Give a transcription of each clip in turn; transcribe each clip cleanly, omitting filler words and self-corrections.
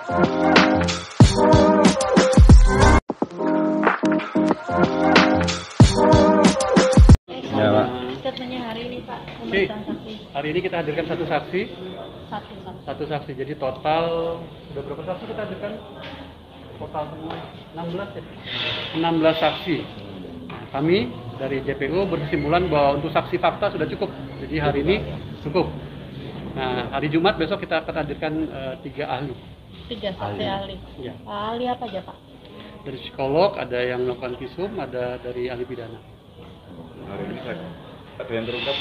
Ya, Pak. Statementnya hari ini, Pak. Oke, Pemeriksaan saksi. hari ini kita hadirkan satu saksi. Satu. Satu saksi, jadi total udah berapa saksi kita hadirkan? Total semua 16 ya? 16 saksi. Nah, kami dari JPU berkesimpulan bahwa untuk saksi fakta sudah cukup. Jadi hari ini cukup. Nah, hari Jumat besok kita akan hadirkan 3 ahli. 3 saksi ahli. Ya. Ahli apa aja, Pak? Dari psikolog, ada yang melakukan visum, ada dari ahli pidana. Hari ini ada yang terungkap.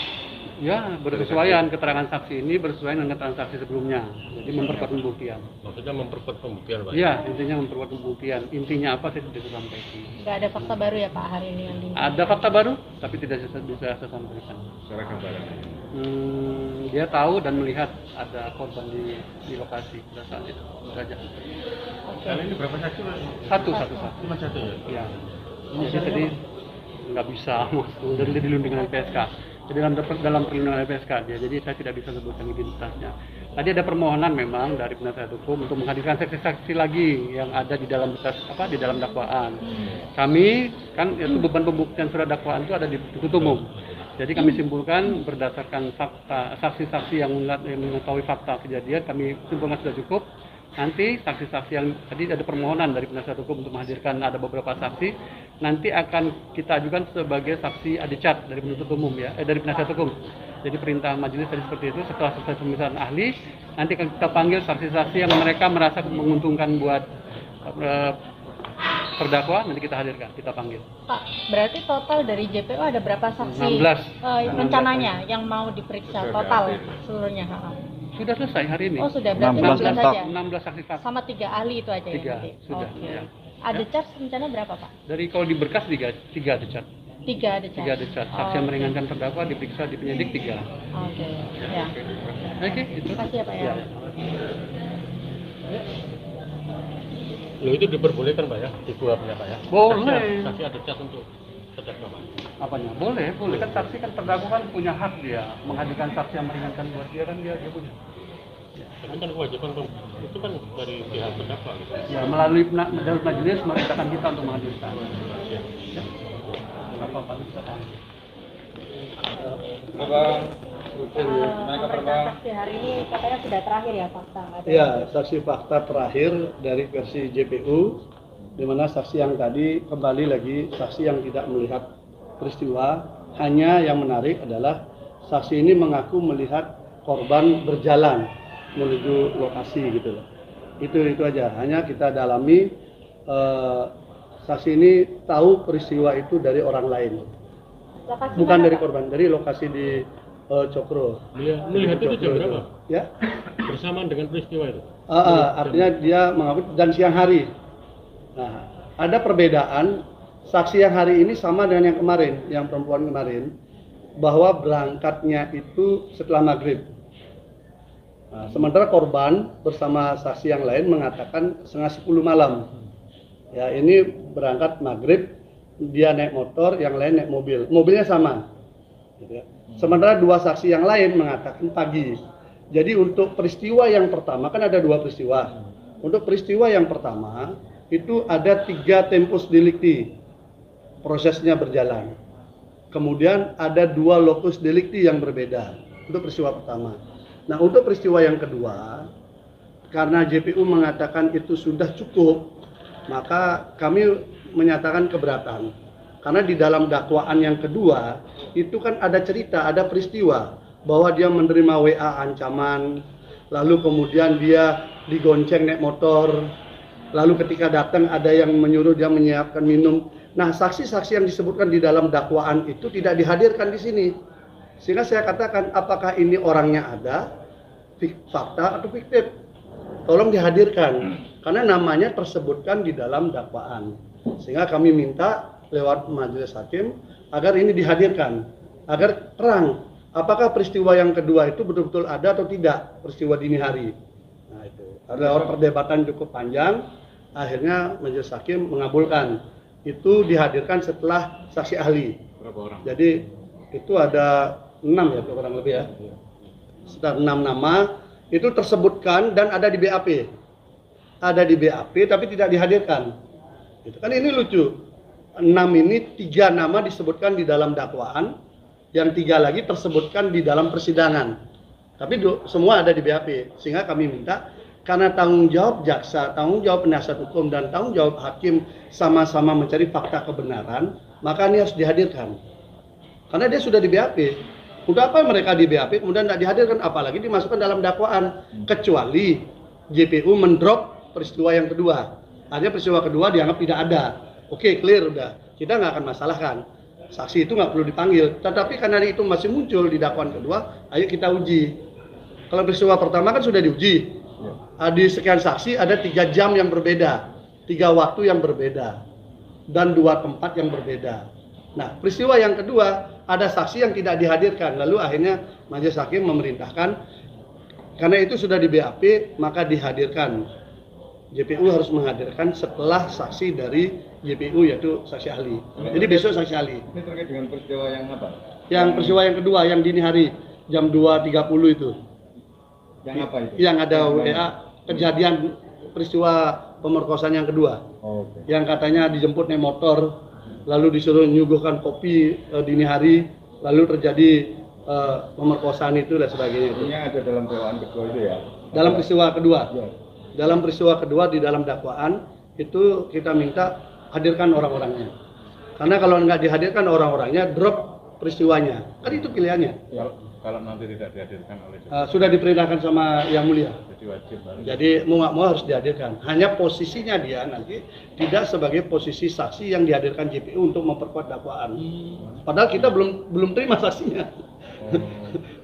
Ya, berkesesuaian keterangan saksi ini bersesuaian dengan keterangan saksi sebelumnya. Jadi memperkuat pembuktian. Maksudnya memperkuat pembuktian, Pak? Iya, intinya memperkuat pembuktian. Intinya apa saya tidak bisa sampaikan. Nggak ada fakta baru ya, Pak, hari ini yang di... Ada fakta baru, tapi tidak bisa saya sampaikan. Secara gambaran. Dia tahu dan melihat ada korban di lokasi pada saat itu. Saja. Oke. Kali ini berapa saksi, Pak? Satu. Cuma satu ya? Ya. Jadi tadi nggak bisa masuk dan dilindungi dengan LPSK. Jadi dalam perlindungan LPSK dia. Jadi saya tidak bisa sebutkan identitasnya. Tadi ada permohonan memang dari penasihat hukum untuk menghadirkan saksi-saksi lagi yang ada di dalam di dalam dakwaan. Kami kan itu beban pembuktian surat dakwaan itu ada di penuntut umum. Jadi kami simpulkan berdasarkan fakta saksi-saksi yang mengetahui fakta kejadian, kami simpulkan sudah cukup. Nanti saksi-saksi yang tadi ada permohonan dari penasihat hukum untuk menghadirkan ada beberapa saksi, nanti akan kita ajukan sebagai saksi adicat dari penuntut umum ya, dari penasihat hukum. Jadi perintah majelis tadi seperti itu. Setelah selesai pemeriksaan ahli, nanti akan kita panggil saksi-saksi yang mereka merasa menguntungkan buat terdakwa, nanti kita hadirkan, kita panggil. Pak, berarti total dari JPU ada berapa saksi? 16. Rencananya yang mau diperiksa total seluruhnya. Sudah selesai hari ini. Oh, sudah, berarti 16 bukan stok. saja. 16 saksi fakta. Sama 3 ahli itu aja 3 ya nanti? sudah. Oke. Ya. Ada charge rencana berapa, Pak? Dari kalau di berkas 3 ada cat. 3 ada charge. 3 ada cat. Saksi yang meringankan terdakwa diperiksa di penyidik 3. Oke. Ya. Oke, itu. Terima kasih ya, Pak ya. Loh, itu diperbolehkan, Pak ya? Dikuapnya, Pak ya? Boleh. Saksi ada cat untuk terdakwa, Pak? Apanya? Boleh kan saksi kan terdakwa kan punya hak dia menghadirkan saksi yang meringankan buat dia kan dia punya. Tapi kan kewajiban itu kan dari pihak terdakwa gitu. Ya melalui majelis memerintahkan kita untuk menghadirkan. Ya. Ya. Apa bisa panggil. Saksi hari ini katanya sudah terakhir ya fakta. Ya, saksi fakta terakhir dari versi JPU, di mana saksi yang tadi kembali lagi saksi yang tidak melihat peristiwa. Hanya yang menarik adalah saksi ini mengaku melihat korban berjalan menuju lokasi gitu loh. Itu aja. Hanya kita dalami saksi ini tahu peristiwa itu dari orang lain. Lokasi Bukan mana, dari Pak? korban, dari lokasi di Cokro. Dia melihat itu jam berapa? Ya. Bersamaan dengan peristiwa itu? Artinya dia mengaku dan siang hari. Nah, ada perbedaan saksi yang hari ini sama dengan yang kemarin, yang perempuan kemarin, bahwa berangkatnya itu setelah maghrib. Nah, sementara korban bersama saksi yang lain mengatakan setengah 10 malam. Ya, ini berangkat maghrib, dia naik motor, yang lain naik mobil. Mobilnya sama. Gitu ya. Sementara 2 saksi yang lain mengatakan pagi. Jadi untuk peristiwa yang pertama, kan ada 2 peristiwa. Untuk peristiwa yang pertama, itu ada 3 tempus delicti. Prosesnya berjalan. Kemudian ada 2 locus delicti yang berbeda. Untuk peristiwa pertama. Nah, untuk peristiwa yang kedua, karena JPU mengatakan itu sudah cukup, maka kami menyatakan keberatan. Karena di dalam dakwaan yang kedua, itu kan ada cerita, ada peristiwa bahwa dia menerima WA ancaman, lalu kemudian dia digonceng naik motor, lalu ketika datang ada yang menyuruh dia menyiapkan minum. Nah, saksi-saksi yang disebutkan di dalam dakwaan itu tidak dihadirkan di sini. Sehingga saya katakan, apakah ini orangnya ada, fakta atau fiktif? Tolong dihadirkan, karena namanya tersebutkan di dalam dakwaan. Sehingga kami minta lewat majelis hakim agar ini dihadirkan, agar terang apakah peristiwa yang kedua itu betul-betul ada atau tidak, peristiwa dini hari. Nah, itu ada perdebatan cukup panjang, akhirnya majelis hakim mengabulkan. Itu dihadirkan setelah saksi ahli. Berapa orang? Jadi itu ada 6 ya kurang lebih ya. Sekitar 6 nama itu tersebutkan dan ada di BAP. ada di BAP tapi tidak dihadirkan. Gitu kan, ini lucu. 6 ini 3 nama disebutkan di dalam dakwaan, yang 3 lagi tersebutkan di dalam persidangan. Tapi semua ada di BAP, sehingga kami minta karena tanggung jawab jaksa, tanggung jawab penasihat hukum dan tanggung jawab hakim sama-sama mencari fakta kebenaran, maka ini harus dihadirkan. Karena dia sudah di BAP. Untuk apa mereka di BAP kemudian tidak dihadirkan, apalagi dimasukkan dalam dakwaan, kecuali JPU mendrop peristiwa yang kedua. Artinya peristiwa kedua dianggap tidak ada. Oke, clear udah. Kita nggak akan masalahkan. Saksi itu nggak perlu dipanggil. Tetapi karena itu masih muncul di dakwaan kedua, ayo kita uji. Kalau peristiwa pertama kan sudah diuji. Di sekian saksi ada 3 jam yang berbeda, 3 waktu yang berbeda, dan 2 tempat yang berbeda. Nah, peristiwa yang kedua ada saksi yang tidak dihadirkan. Lalu akhirnya majelis hakim memerintahkan karena itu sudah di BAP maka dihadirkan. JPU harus menghadirkan setelah saksi dari JPU yaitu saksi ahli. Jadi besok saksi ahli. Ini terkait dengan peristiwa yang apa? Yang peristiwa yang kedua yang dini hari jam 2.30 itu. Yang apa itu? Yang ada WA kejadian peristiwa pemerkosaan yang kedua. Oh, oke. Yang katanya dijemput naik motor, lalu disuruh nyuguhkan kopi dini hari, lalu terjadi pemerkosaan itu dan sebagainya. Ini ada dalam dakwaan kedua itu ya? Dalam peristiwa kedua. Ya. Dalam peristiwa kedua di dalam dakwaan itu kita minta hadirkan orang-orangnya. Karena kalau nggak dihadirkan orang-orangnya, drop peristiwanya. Kan itu pilihannya. Kalau nanti tidak dihadirkan oleh Sudah diperintahkan sama Yang Mulia. jadi wajib baru. Jadi mau nggak mau harus dihadirkan. Hanya posisinya dia nanti tidak sebagai posisi saksi yang dihadirkan JPU untuk memperkuat dakwaan. Padahal kita belum terima saksinya.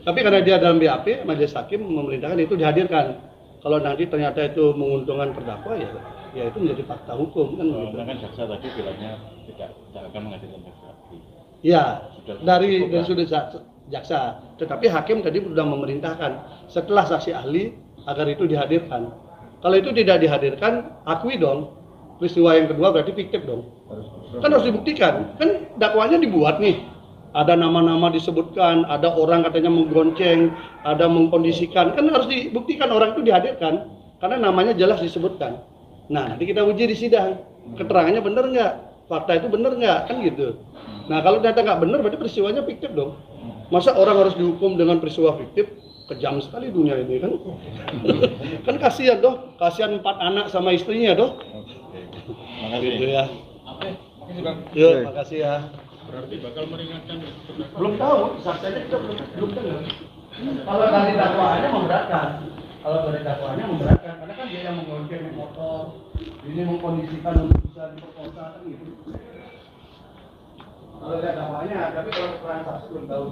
Tapi karena dia dalam BAP, majelis hakim memerintahkan itu dihadirkan. Kalau nanti ternyata itu menguntungkan terdakwa ya itu menjadi fakta hukum kan. Kan jaksa tadi bilangnya tidak akan menghadirkan saksi. Ya, dari sudut jaksa. Tetapi hakim tadi sudah memerintahkan setelah saksi ahli agar itu dihadirkan. Kalau itu tidak dihadirkan, akui dong peristiwa yang kedua berarti fiktif dong. Kan harus dibuktikan. Kan dakwanya dibuat nih. Ada nama-nama disebutkan, ada orang katanya menggonceng, ada mengkondisikan. Kan harus dibuktikan orang itu dihadirkan karena namanya jelas disebutkan. Nah, nanti kita uji di sidang. Keterangannya benar nggak? Fakta itu benar nggak? Kan gitu. Nah, kalau ternyata nggak benar berarti peristiwanya fiktif dong. Masa orang harus dihukum dengan peristiwa fiktif? Kejam sekali dunia ini kan. Kan kasihan doh, kasihan 4 anak sama istrinya doh. Makasih. Gitu ya. Yuk, makasih ya. Berarti bakal meringankan. Belum tahu, saksinya kita belum dengar. Kalau dari dakwaannya memberatkan. Karena kan dia yang menggonceng motor, ini mengkondisikan untuk bisa diperkosa kan gitu. Kalau lihat dakwaannya, tapi kalau keterangan saksi belum tahu.